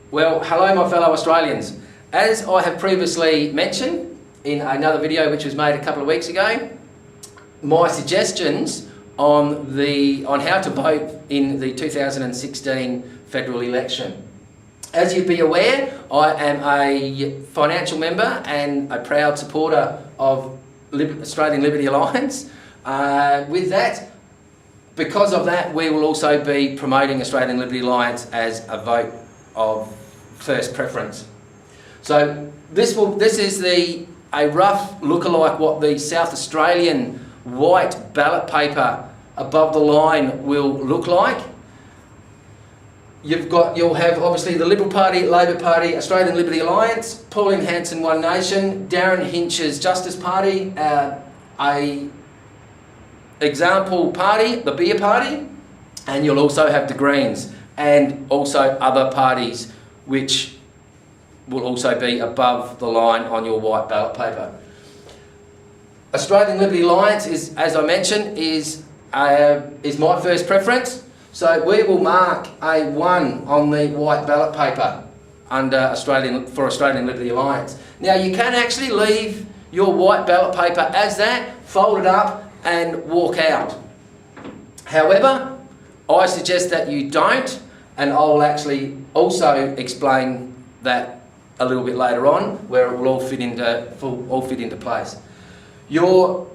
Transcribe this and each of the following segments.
Well, hello my fellow Australians. As I have previously mentioned in another video which was made a couple of weeks ago, my suggestions on how to vote in the 2016 federal election. As you'd be aware, I am a financial member and a proud supporter of Australian Liberty Alliance. With that, because of that, we will also be promoting Australian Liberty Alliance as a vote of first preference. So this is a rough lookalike what the South Australian white ballot paper above the line will look like. You'll have obviously the Liberal Party, Labor Party, Australian Liberty Alliance, Pauline Hanson One Nation, Darren Hinch's Justice Party, a example party, the Beer Party, and you'll also have the Greens and also other parties which will also be above the line on your white ballot paper. Australian Liberty Alliance is, as I mentioned, is my first preference. So we will mark a 1 on the white ballot paper under Australian Liberty Alliance. Now you can actually leave your white ballot paper as that, fold it up and walk out. However, I suggest that you don't, and I'll actually also explain that a little bit later on, where it will all fit into place. Your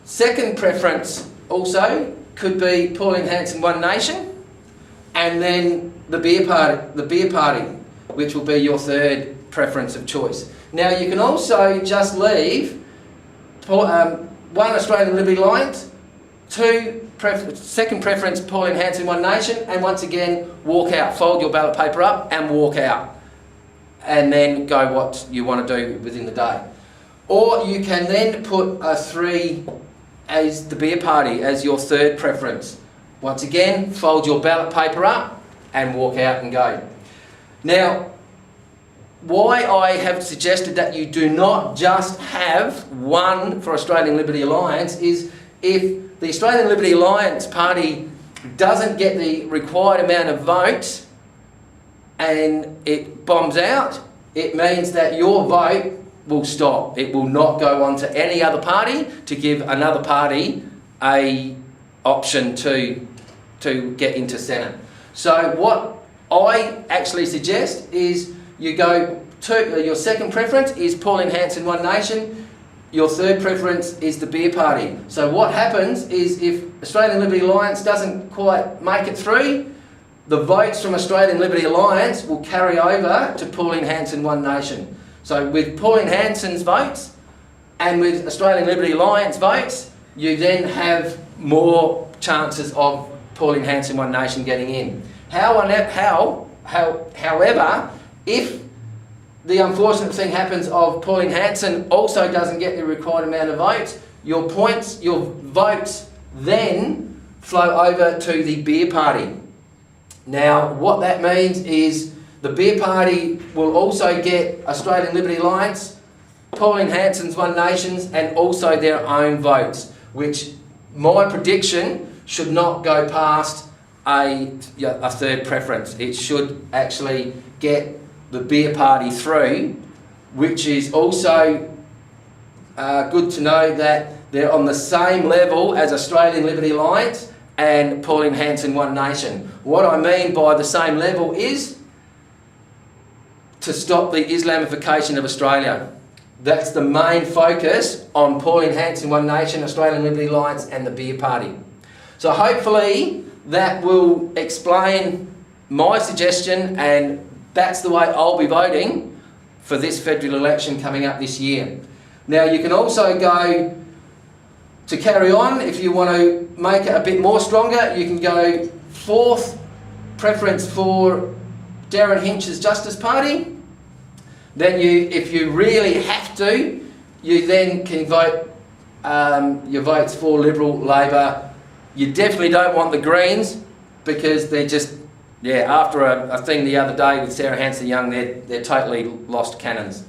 second preference also could be Pauline Hanson One Nation, and then the Beer Party, which will be your third preference of choice. Now you can also just leave 1 Australian Liberty Alliance, 2 second preference Pauline Hanson One Nation, and once again walk out, fold your ballot paper up and walk out, and then go what you want to do within the day. Or you can then put a 3 as the Beer Party as your third preference. Once again, fold your ballot paper up and walk out and go. Now, why I have suggested that you do not just have 1 for Australian Liberty Alliance is if the Australian Liberty Alliance Party doesn't get the required amount of votes and it bombs out, it means that your vote will stop. It will not go on to any other party to give another party a option to get into Senate. So what I actually suggest is you go to your second preference is Pauline Hanson One Nation. Your third preference is the Beer Party. So what happens is if Australian Liberty Alliance doesn't quite make it through, the votes from Australian Liberty Alliance will carry over to Pauline Hanson One Nation. So with Pauline Hanson's votes and with Australian Liberty Alliance votes, you then have more chances of Pauline Hanson One Nation getting in. However, if the unfortunate thing happens of Pauline Hanson also doesn't get the required amount of votes, your votes then flow over to the Beer Party. Now, what that means is the Beer Party will also get Australian Liberty Alliance, Pauline Hanson's One Nations, and also their own votes, which my prediction should not go past a third preference. It should actually get the Beer Party through, which is also good to know that they're on the same level as Australian Liberty Alliance and Pauline Hanson One Nation. What I mean by the same level is to stop the Islamification of Australia. That's the main focus on Pauline Hanson One Nation, Australian Liberty Alliance and the Beer Party. So hopefully that will explain my suggestion, and that's the way I'll be voting for this federal election coming up this year. Now you can also go to carry on, if you want to make it a bit more stronger, you can go 4th preference for Darren Hinch's Justice Party. Then if you really have to, you then can vote your votes for Liberal, Labor. You definitely don't want the Greens because they're just, after a thing the other day with Sarah Hanson-Young, they're totally lost cannons.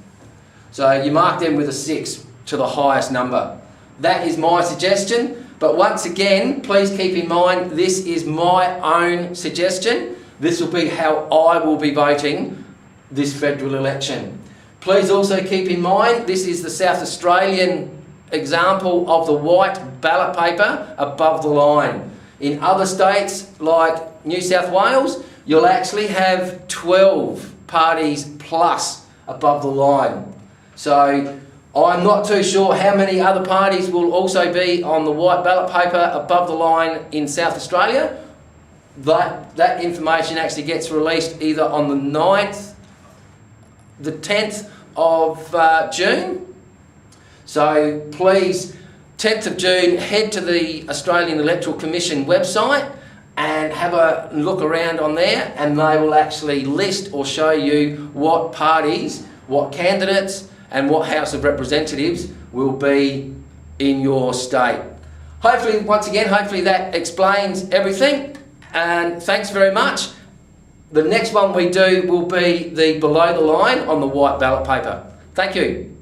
So you mark them with a 6 to the highest number. That is my suggestion, but once again, please keep in mind this is my own suggestion. This will be how I will be voting this federal election. Please also keep in mind, this is the South Australian example of the white ballot paper above the line. In other states like New South Wales, you'll actually have 12 parties plus above the line. So I'm not too sure how many other parties will also be on the white ballot paper above the line in South Australia. That information actually gets released either on the 9th, the 10th of June. So please, 10th of June, head to the Australian Electoral Commission website and have a look around on there, and they will actually list or show you what parties, what candidates and what House of Representatives will be in your state. Hopefully, once again, hopefully that explains everything, and thanks very much. The next one we do will be the below the line on the white ballot paper. Thank you.